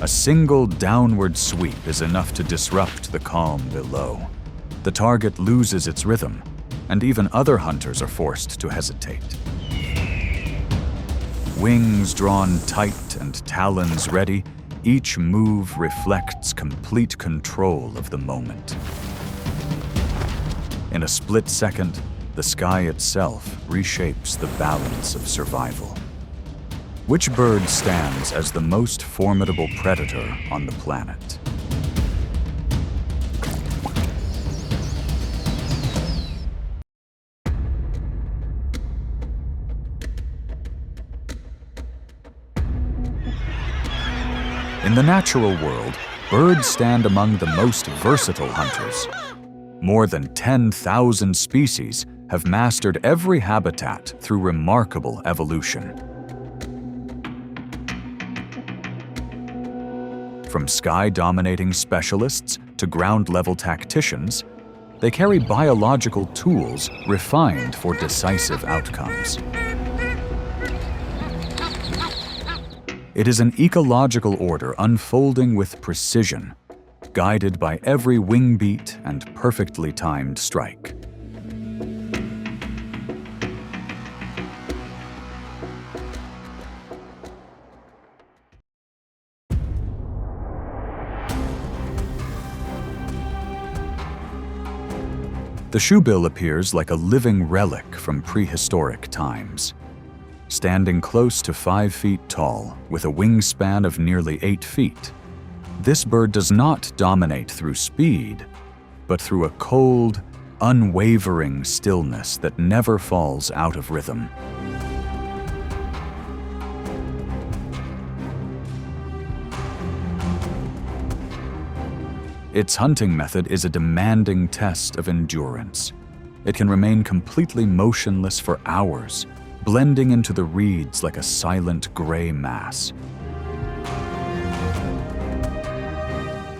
A single downward sweep is enough to disrupt the calm below. The target loses its rhythm, and even other hunters are forced to hesitate. Wings drawn tight and talons ready, each move reflects complete control of the moment. In a split second, the sky itself reshapes the balance of survival. Which bird stands as the most formidable predator on the planet? In the natural world, birds stand among the most versatile hunters. More than 10,000 species have mastered every habitat through remarkable evolution. From sky-dominating specialists to ground-level tacticians, they carry biological tools refined for decisive outcomes. It is an ecological order unfolding with precision, guided by every wingbeat and perfectly timed strike. The shoebill appears like a living relic from prehistoric times. Standing close to 5 feet tall, with a wingspan of nearly 8 feet, this bird does not dominate through speed, but through a cold, unwavering stillness that never falls out of rhythm. Its hunting method is a demanding test of endurance. It can remain completely motionless for hours, blending into the reeds like a silent gray mass.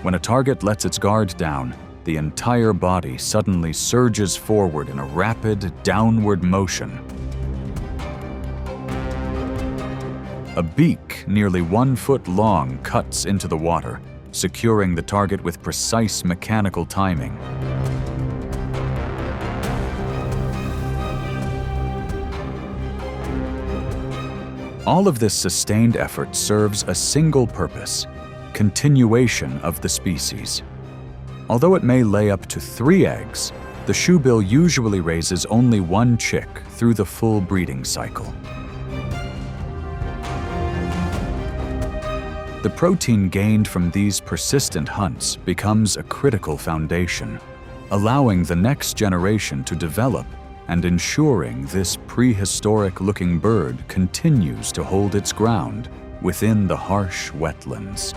When a target lets its guard down, the entire body suddenly surges forward in a rapid, downward motion. A beak nearly 1 foot long cuts into the water, securing the target with precise mechanical timing. All of this sustained effort serves a single purpose: continuation of the species. Although it may lay up to 3 eggs, the shoebill usually raises only 1 chick through the full breeding cycle. The protein gained from these persistent hunts becomes a critical foundation, allowing the next generation to develop and ensuring this prehistoric-looking bird continues to hold its ground within the harsh wetlands.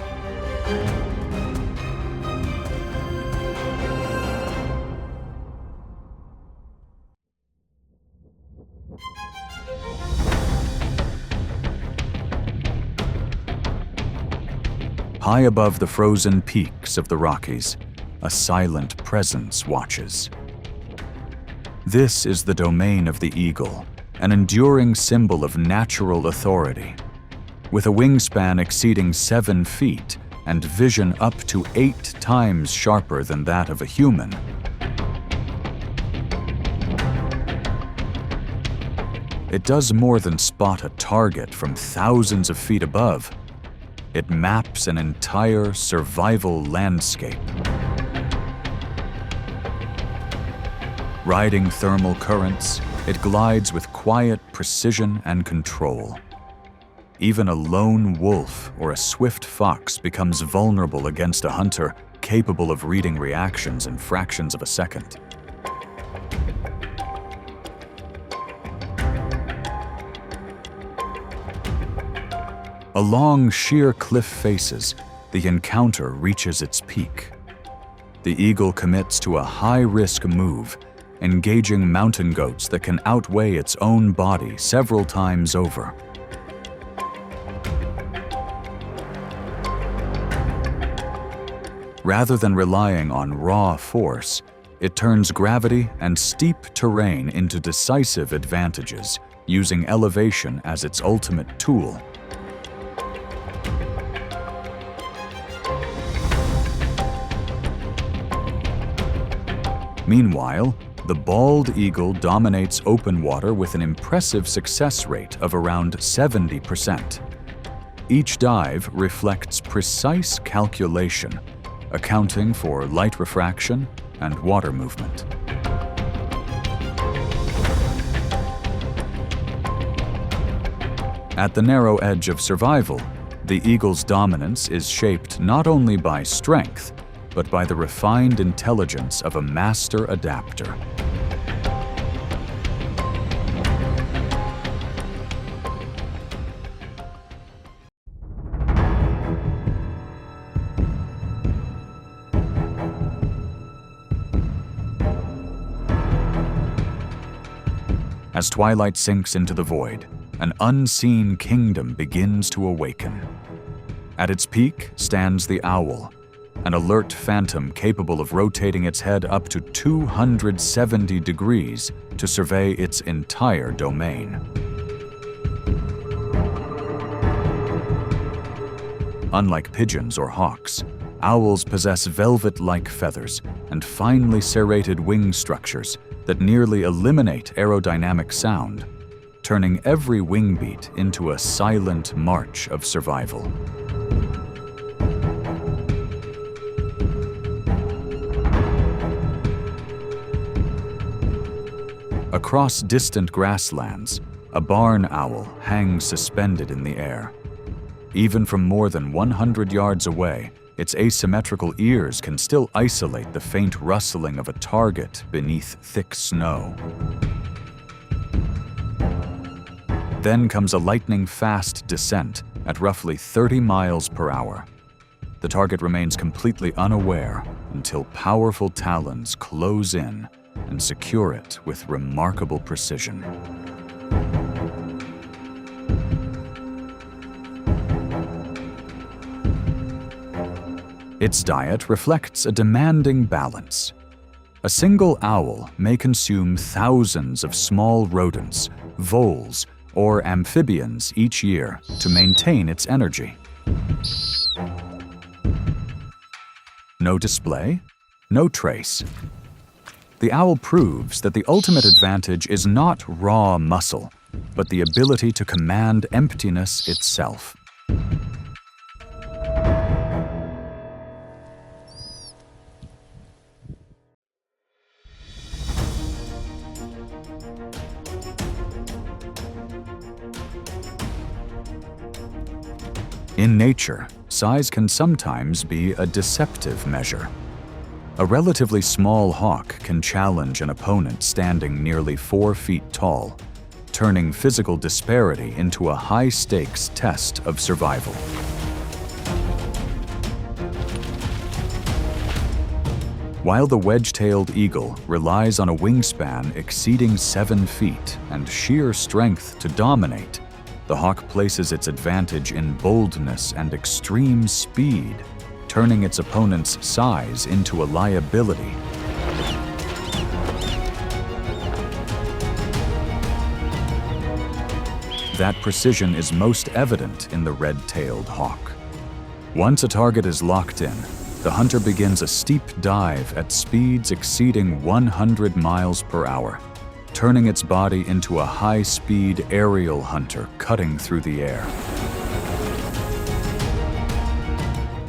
High above the frozen peaks of the Rockies, a silent presence watches. This is the domain of the eagle, an enduring symbol of natural authority. With a wingspan exceeding 7 feet and vision up to 8 times sharper than that of a human, it does more than spot a target from thousands of feet above. It maps an entire survival landscape. Riding thermal currents, it glides with quiet precision and control. Even a lone wolf or a swift fox becomes vulnerable against a hunter capable of reading reactions in fractions of a second. Along sheer cliff faces, the encounter reaches its peak. The eagle commits to a high-risk move, engaging mountain goats that can outweigh its own body several times over. Rather than relying on raw force, it turns gravity and steep terrain into decisive advantages, using elevation as its ultimate tool. Meanwhile, the bald eagle dominates open water with an impressive success rate of around 70%. Each dive reflects precise calculation, accounting for light refraction and water movement. At the narrow edge of survival, the eagle's dominance is shaped not only by strength, but by the refined intelligence of a master adapter. As twilight sinks into the void, an unseen kingdom begins to awaken. At its peak stands the owl, an alert phantom capable of rotating its head up to 270 degrees to survey its entire domain. Unlike pigeons or hawks, owls possess velvet-like feathers and finely serrated wing structures that nearly eliminate aerodynamic sound, turning every wingbeat into a silent march of survival. Across distant grasslands, a barn owl hangs suspended in the air. Even from more than 100 yards away, its asymmetrical ears can still isolate the faint rustling of a target beneath thick snow. Then comes a lightning-fast descent at roughly 30 miles per hour. The target remains completely unaware until powerful talons close in and secure it with remarkable precision. Its diet reflects a demanding balance. A single owl may consume thousands of small rodents, voles, or amphibians each year to maintain its energy. No display, no trace. The owl proves that the ultimate advantage is not raw muscle, but the ability to command emptiness itself. In nature, size can sometimes be a deceptive measure. A relatively small hawk can challenge an opponent standing nearly 4 feet tall, turning physical disparity into a high-stakes test of survival. While the wedge-tailed eagle relies on a wingspan exceeding 7 feet and sheer strength to dominate, the hawk places its advantage in boldness and extreme speed, turning its opponent's size into a liability. That precision is most evident in the red-tailed hawk. Once a target is locked in, the hunter begins a steep dive at speeds exceeding 100 miles per hour, turning its body into a high-speed aerial hunter cutting through the air.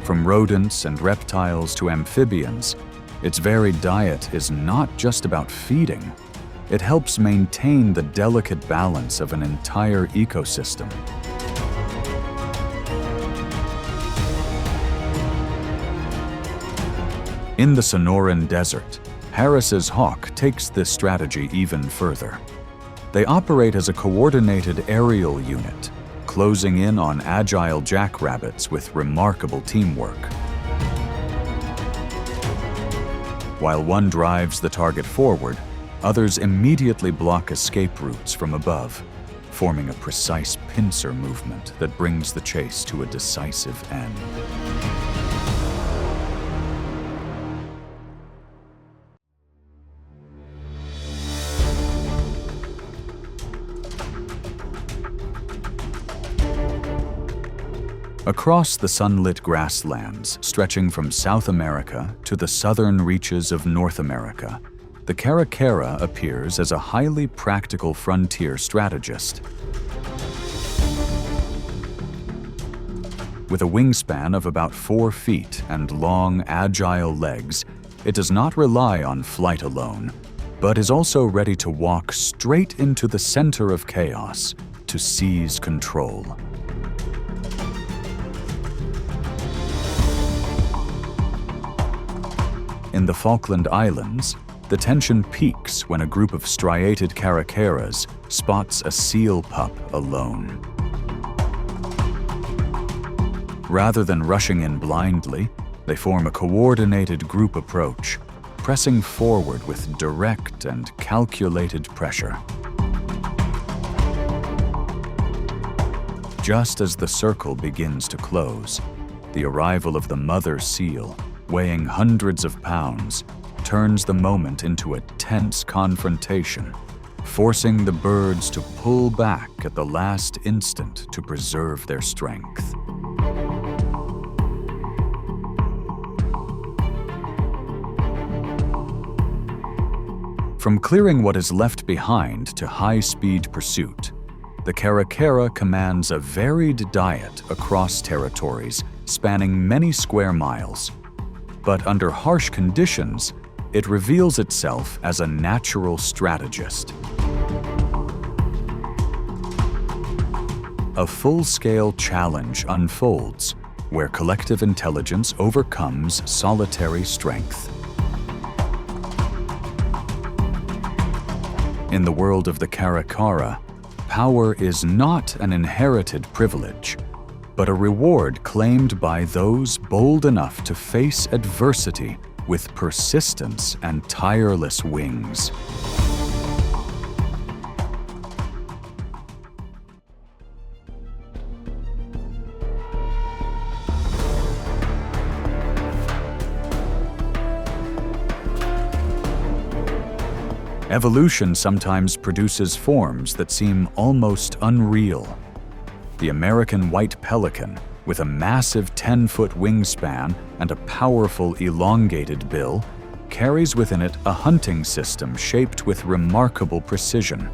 From rodents and reptiles to amphibians, its varied diet is not just about feeding. It helps maintain the delicate balance of an entire ecosystem. In the Sonoran Desert, Harris's hawk takes this strategy even further. They operate as a coordinated aerial unit, closing in on agile jackrabbits with remarkable teamwork. While one drives the target forward, others immediately block escape routes from above, forming a precise pincer movement that brings the chase to a decisive end. Across the sunlit grasslands stretching from South America to the southern reaches of North America, the caracara appears as a highly practical frontier strategist. With a wingspan of about 4 feet and long, agile legs, it does not rely on flight alone, but is also ready to walk straight into the center of chaos to seize control. In the Falkland Islands, the tension peaks when a group of striated caracaras spots a seal pup alone. Rather than rushing in blindly, they form a coordinated group approach, pressing forward with direct and calculated pressure. Just as the circle begins to close, the arrival of the mother seal, weighing hundreds of pounds, turns the moment into a tense confrontation, forcing the birds to pull back at the last instant to preserve their strength. From clearing what is left behind to high-speed pursuit, the caracara commands a varied diet across territories spanning many square miles. But under harsh conditions, it reveals itself as a natural strategist. A full-scale challenge unfolds, where collective intelligence overcomes solitary strength. In the world of the caracara, power is not an inherited privilege, but a reward claimed by those bold enough to face adversity with persistence and tireless wings. Evolution sometimes produces forms that seem almost unreal. The American white pelican, with a massive 10-foot wingspan and a powerful elongated bill, carries within it a hunting system shaped with remarkable precision.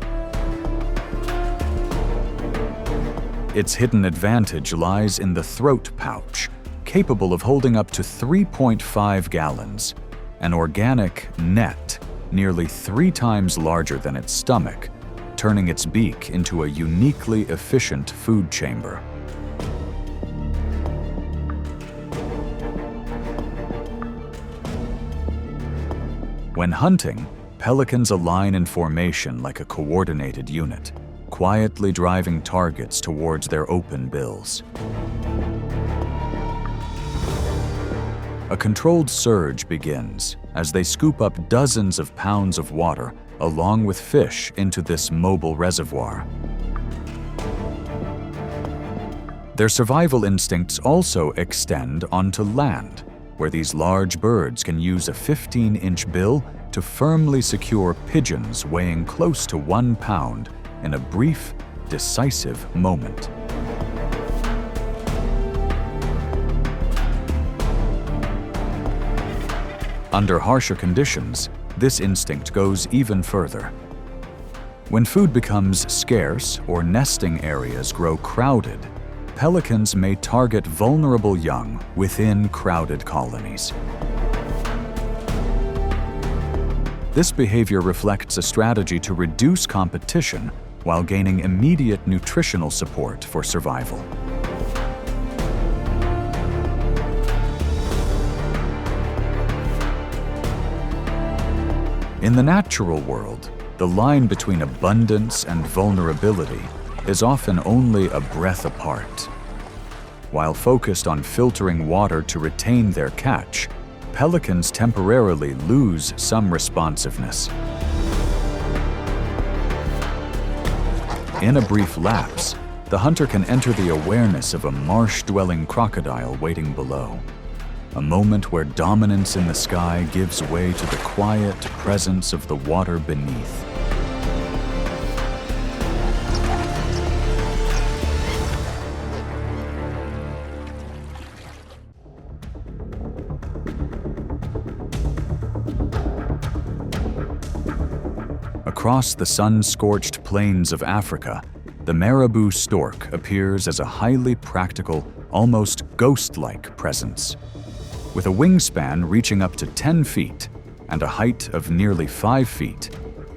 Its hidden advantage lies in the throat pouch, capable of holding up to 3.5 gallons, an organic net nearly 3 times larger than its stomach, turning its beak into a uniquely efficient food chamber. When hunting, pelicans align in formation like a coordinated unit, quietly driving targets towards their open bills. A controlled surge begins as they scoop up dozens of pounds of water along with fish into this mobile reservoir. Their survival instincts also extend onto land, where these large birds can use a 15-inch bill to firmly secure pigeons weighing close to 1 pound in a brief, decisive moment. Under harsher conditions, this instinct goes even further. When food becomes scarce or nesting areas grow crowded, pelicans may target vulnerable young within crowded colonies. This behavior reflects a strategy to reduce competition while gaining immediate nutritional support for survival. In the natural world, the line between abundance and vulnerability is often only a breath apart. While focused on filtering water to retain their catch, pelicans temporarily lose some responsiveness. In a brief lapse, the hunter can enter the awareness of a marsh-dwelling crocodile waiting below. A moment where dominance in the sky gives way to the quiet presence of the water beneath. Across the sun-scorched plains of Africa, the marabou stork appears as a highly practical, almost ghost-like presence. With a wingspan reaching up to 10 feet and a height of nearly 5 feet,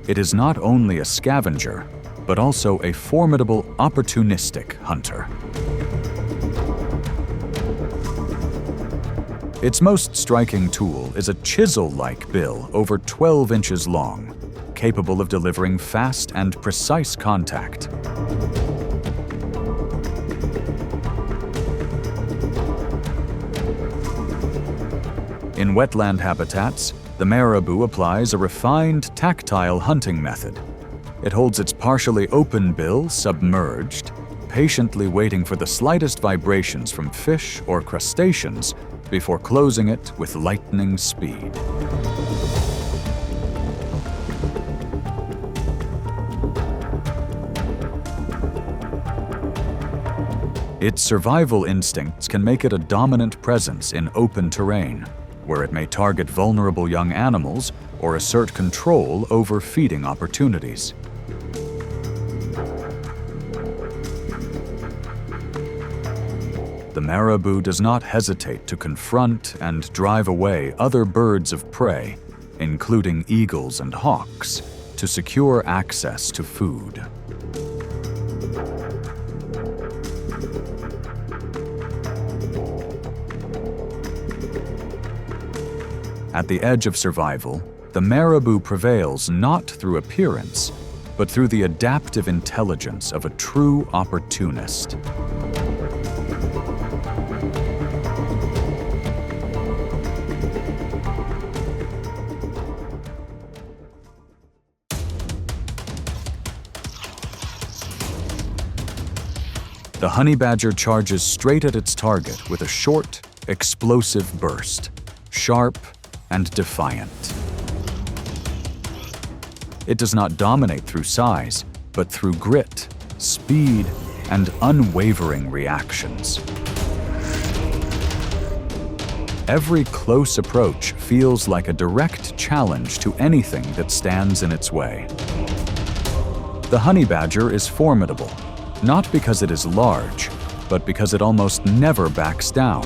it is not only a scavenger, but also a formidable opportunistic hunter. Its most striking tool is a chisel-like bill over 12 inches long, capable of delivering fast and precise contact. In wetland habitats, the marabou applies a refined, tactile hunting method. It holds its partially open bill submerged, patiently waiting for the slightest vibrations from fish or crustaceans before closing it with lightning speed. Its survival instincts can make it a dominant presence in open terrain, where it may target vulnerable young animals or assert control over feeding opportunities. The marabou does not hesitate to confront and drive away other birds of prey, including eagles and hawks, to secure access to food. At the edge of survival, the marabou prevails not through appearance, but through the adaptive intelligence of a true opportunist. The honey badger charges straight at its target with a short, explosive burst, sharp and defiant. It does not dominate through size, but through grit, speed, and unwavering reactions. Every close approach feels like a direct challenge to anything that stands in its way. The honey badger is formidable, not because it is large, but because it almost never backs down.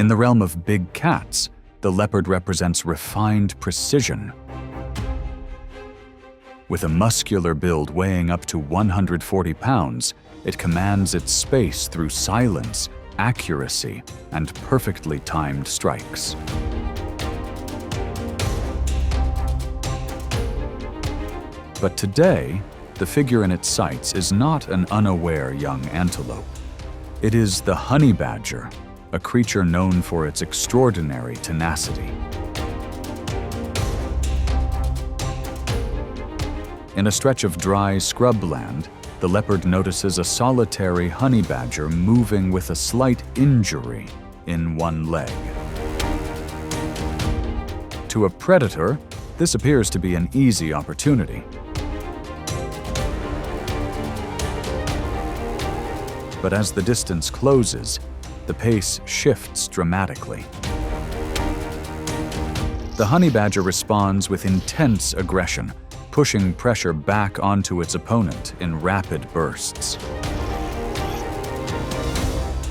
In the realm of big cats, the leopard represents refined precision. With a muscular build weighing up to 140 pounds, it commands its space through silence, accuracy, and perfectly timed strikes. But today, the figure in its sights is not an unaware young antelope. It is the honey badger, a creature known for its extraordinary tenacity. In a stretch of dry scrubland, the leopard notices a solitary honey badger moving with a slight injury in one leg. To a predator, this appears to be an easy opportunity. But as the distance closes, the pace shifts dramatically. The honey badger responds with intense aggression, pushing pressure back onto its opponent in rapid bursts.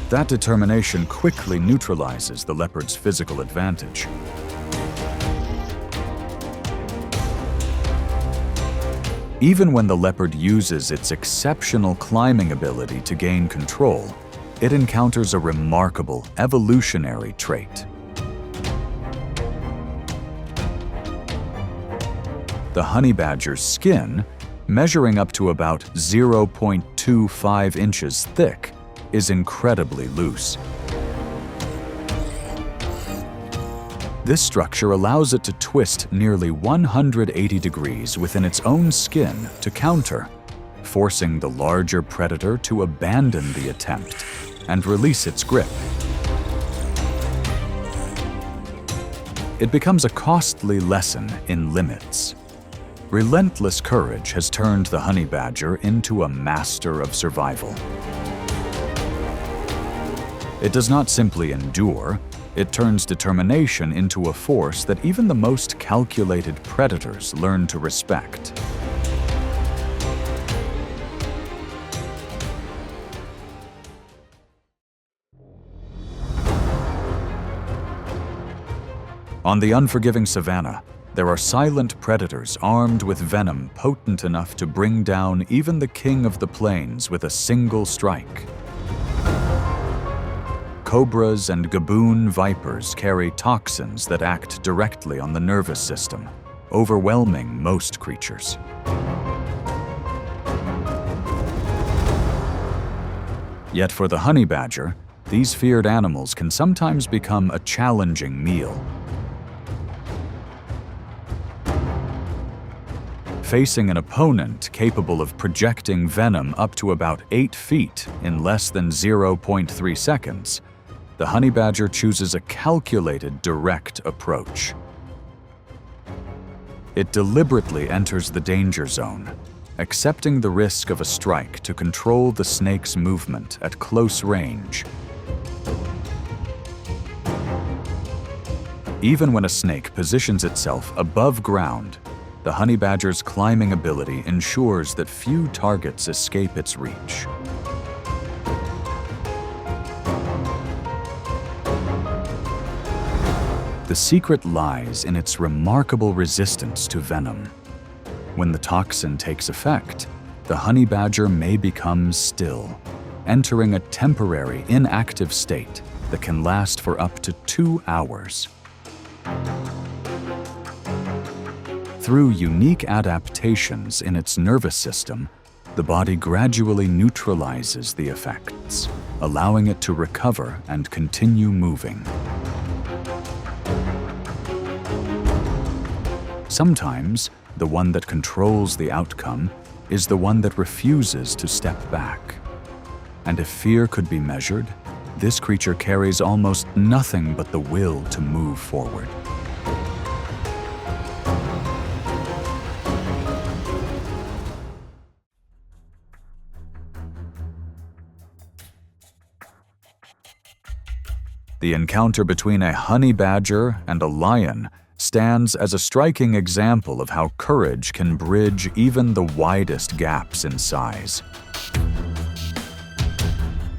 That determination quickly neutralizes the leopard's physical advantage. Even when the leopard uses its exceptional climbing ability to gain control, it encounters a remarkable evolutionary trait. The honey badger's skin, measuring up to about 0.25 inches thick, is incredibly loose. This structure allows it to twist nearly 180 degrees within its own skin to counter, forcing the larger predator to abandon the attempt and release its grip. It becomes a costly lesson in limits. Relentless courage has turned the honey badger into a master of survival. It does not simply endure, it turns determination into a force that even the most calculated predators learn to respect. On the unforgiving savannah, there are silent predators armed with venom potent enough to bring down even the king of the plains with a single strike. Cobras and gaboon vipers carry toxins that act directly on the nervous system, overwhelming most creatures. Yet for the honey badger, these feared animals can sometimes become a challenging meal. Facing an opponent capable of projecting venom up to about 8 feet in less than 0.3 seconds, the honey badger chooses a calculated, direct approach. It deliberately enters the danger zone, accepting the risk of a strike to control the snake's movement at close range. Even when a snake positions itself above ground, the honey badger's climbing ability ensures that few targets escape its reach. The secret lies in its remarkable resistance to venom. When the toxin takes effect, the honey badger may become still, entering a temporary inactive state that can last for up to 2 hours. Through unique adaptations in its nervous system, the body gradually neutralizes the effects, allowing it to recover and continue moving. Sometimes, the one that controls the outcome is the one that refuses to step back. And if fear could be measured, this creature carries almost nothing but the will to move forward. The encounter between a honey badger and a lion stands as a striking example of how courage can bridge even the widest gaps in size.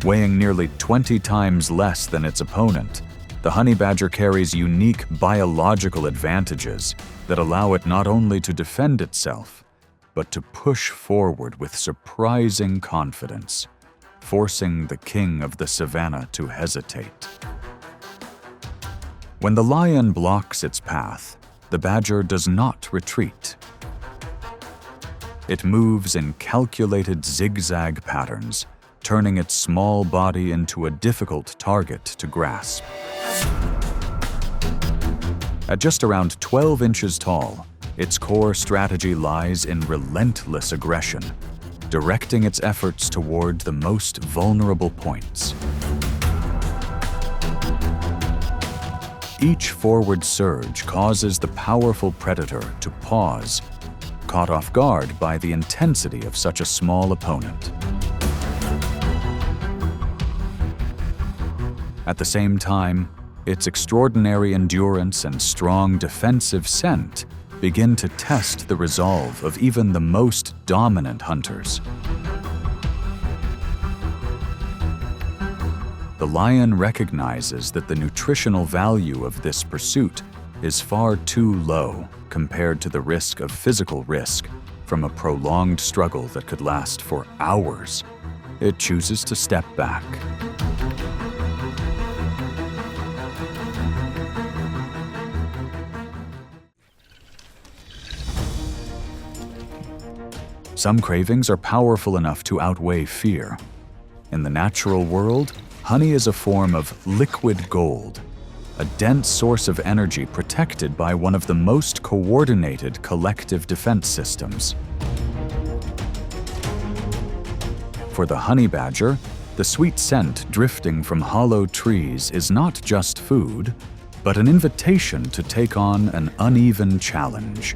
Weighing nearly 20 times less than its opponent, the honey badger carries unique biological advantages that allow it not only to defend itself, but to push forward with surprising confidence, forcing the king of the savannah to hesitate. When the lion blocks its path, the badger does not retreat. It moves in calculated zigzag patterns, turning its small body into a difficult target to grasp. At just around 12 inches tall, its core strategy lies in relentless aggression, directing its efforts toward the most vulnerable points. Each forward surge causes the powerful predator to pause, caught off guard by the intensity of such a small opponent. At the same time, its extraordinary endurance and strong defensive scent begin to test the resolve of even the most dominant hunters. The lion recognizes that the nutritional value of this pursuit is far too low compared to the risk of physical risk from a prolonged struggle that could last for hours. It chooses to step back. Some cravings are powerful enough to outweigh fear. In the natural world, honey is a form of liquid gold, a dense source of energy protected by one of the most coordinated collective defense systems. For the honey badger, the sweet scent drifting from hollow trees is not just food, but an invitation to take on an uneven challenge.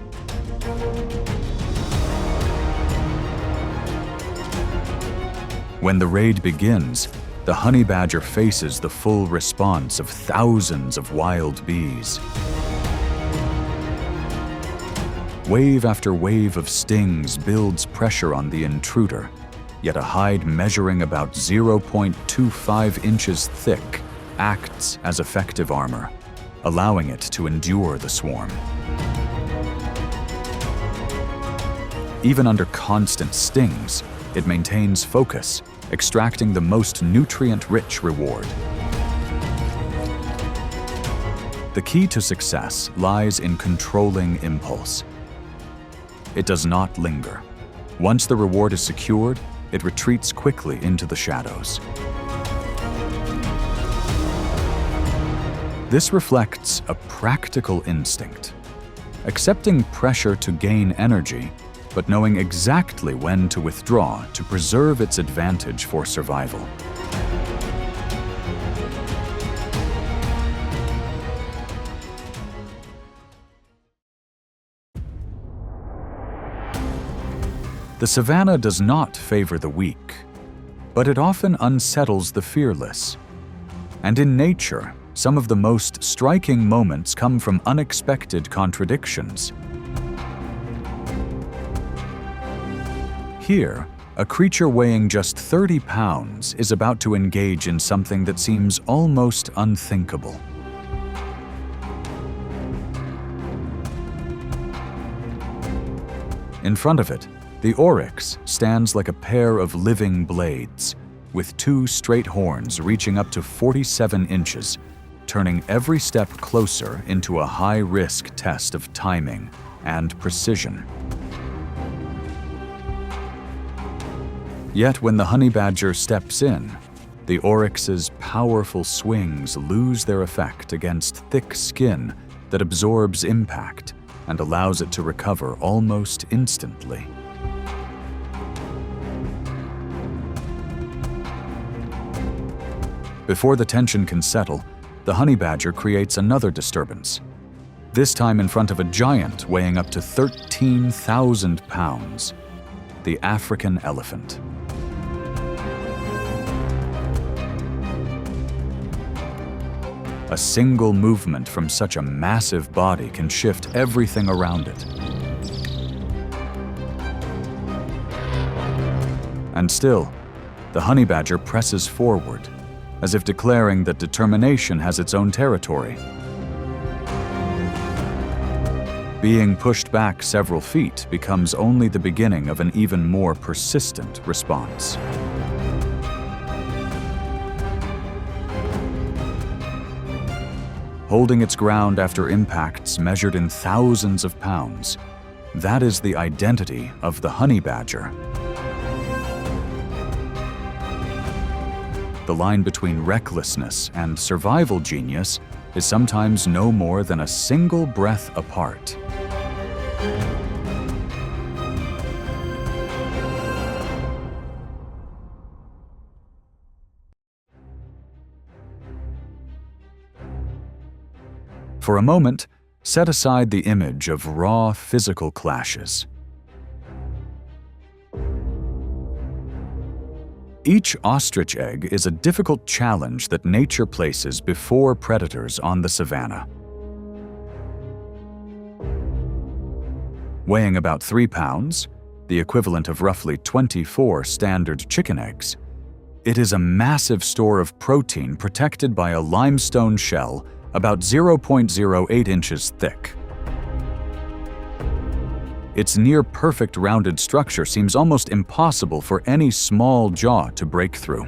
When the raid begins, the honey badger faces the full response of thousands of wild bees. Wave after wave of stings builds pressure on the intruder, yet a hide measuring about 0.25 inches thick acts as effective armor, allowing it to endure the swarm. Even under constant stings, it maintains focus, extracting the most nutrient-rich reward. The key to success lies in controlling impulse. It does not linger. Once the reward is secured, it retreats quickly into the shadows. This reflects a practical instinct, accepting pressure to gain energy, but knowing exactly when to withdraw to preserve its advantage for survival. The savannah does not favor the weak, but it often unsettles the fearless. And in nature, some of the most striking moments come from unexpected contradictions. Here, a creature weighing just 30 pounds is about to engage in something that seems almost unthinkable. In front of it, the oryx stands like a pair of living blades, with two straight horns reaching up to 47 inches, turning every step closer into a high-risk test of timing and precision. Yet when the honey badger steps in, the oryx's powerful swings lose their effect against thick skin that absorbs impact and allows it to recover almost instantly. Before the tension can settle, the honey badger creates another disturbance, this time in front of a giant weighing up to 13,000 pounds, the African elephant. A single movement from such a massive body can shift everything around it. And still, the honey badger presses forward, as if declaring that determination has its own territory. Being pushed back several feet becomes only the beginning of an even more persistent response. Holding its ground after impacts measured in thousands of pounds, that is the identity of the honey badger. The line between recklessness and survival genius is sometimes no more than a single breath apart. For a moment, set aside the image of raw physical clashes. Each ostrich egg is a difficult challenge that nature places before predators on the savannah. Weighing about 3 pounds, the equivalent of roughly 24 standard chicken eggs, it is a massive store of protein protected by a limestone shell about 0.08 inches thick. Its near-perfect rounded structure seems almost impossible for any small jaw to break through.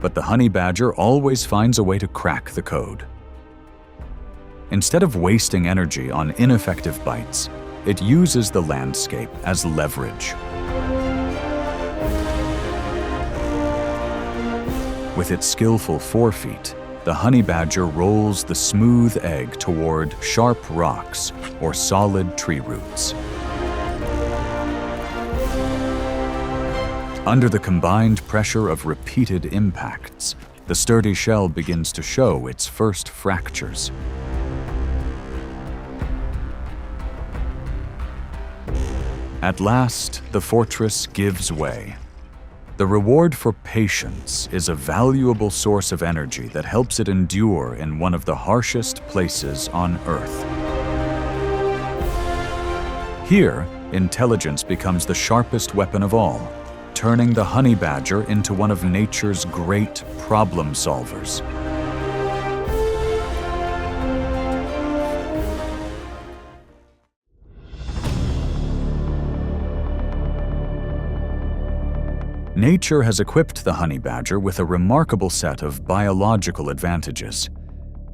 But the honey badger always finds a way to crack the code. Instead of wasting energy on ineffective bites, it uses the landscape as leverage. With its skillful forefeet, the honey badger rolls the smooth egg toward sharp rocks or solid tree roots. Under the combined pressure of repeated impacts, the sturdy shell begins to show its first fractures. At last, the fortress gives way. The reward for patience is a valuable source of energy that helps it endure in one of the harshest places on Earth. Here, intelligence becomes the sharpest weapon of all, turning the honey badger into one of nature's great problem solvers. Nature has equipped the honey badger with a remarkable set of biological advantages.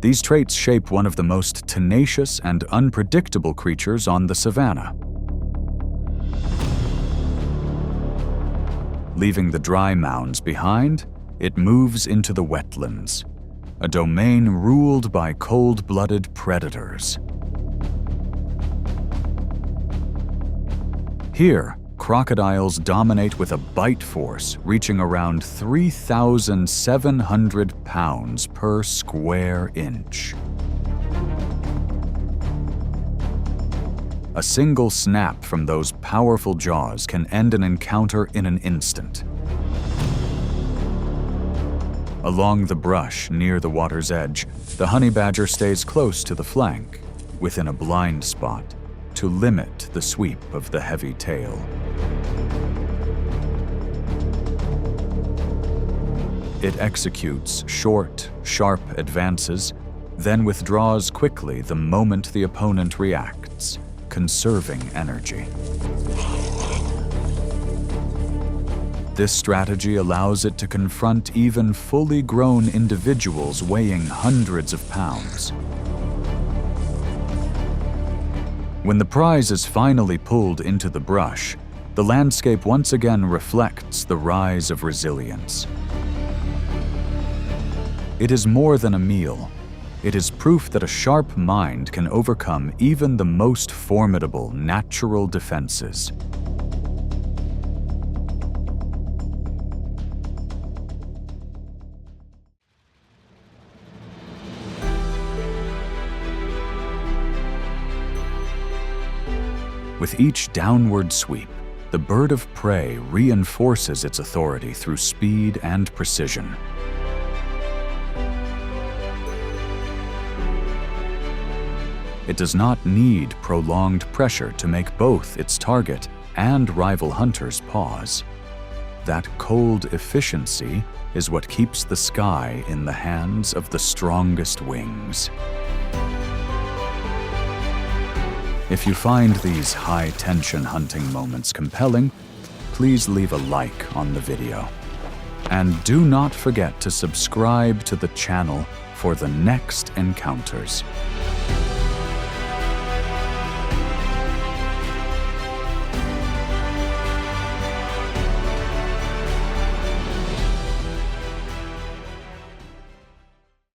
These traits shape one of the most tenacious and unpredictable creatures on the savannah. Leaving the dry mounds behind, it moves into the wetlands, a domain ruled by cold-blooded predators. Here, crocodiles dominate with a bite force reaching around 3,700 pounds per square inch. A single snap from those powerful jaws can end an encounter in an instant. Along the brush near the water's edge, the honey badger stays close to the flank, within a blind spot, to limit the sweep of the heavy tail. It executes short, sharp advances, then withdraws quickly the moment the opponent reacts, conserving energy. This strategy allows it to confront even fully grown individuals weighing hundreds of pounds. When the prize is finally pulled into the brush, the landscape once again reflects the rise of resilience. It is more than a meal. It is proof that a sharp mind can overcome even the most formidable natural defenses. With each downward sweep, the bird of prey reinforces its authority through speed and precision. It does not need prolonged pressure to make both its target and rival hunters pause. That cold efficiency is what keeps the sky in the hands of the strongest wings. If you find these high-tension hunting moments compelling, please leave a like on the video. And do not forget to subscribe to the channel for the next encounters.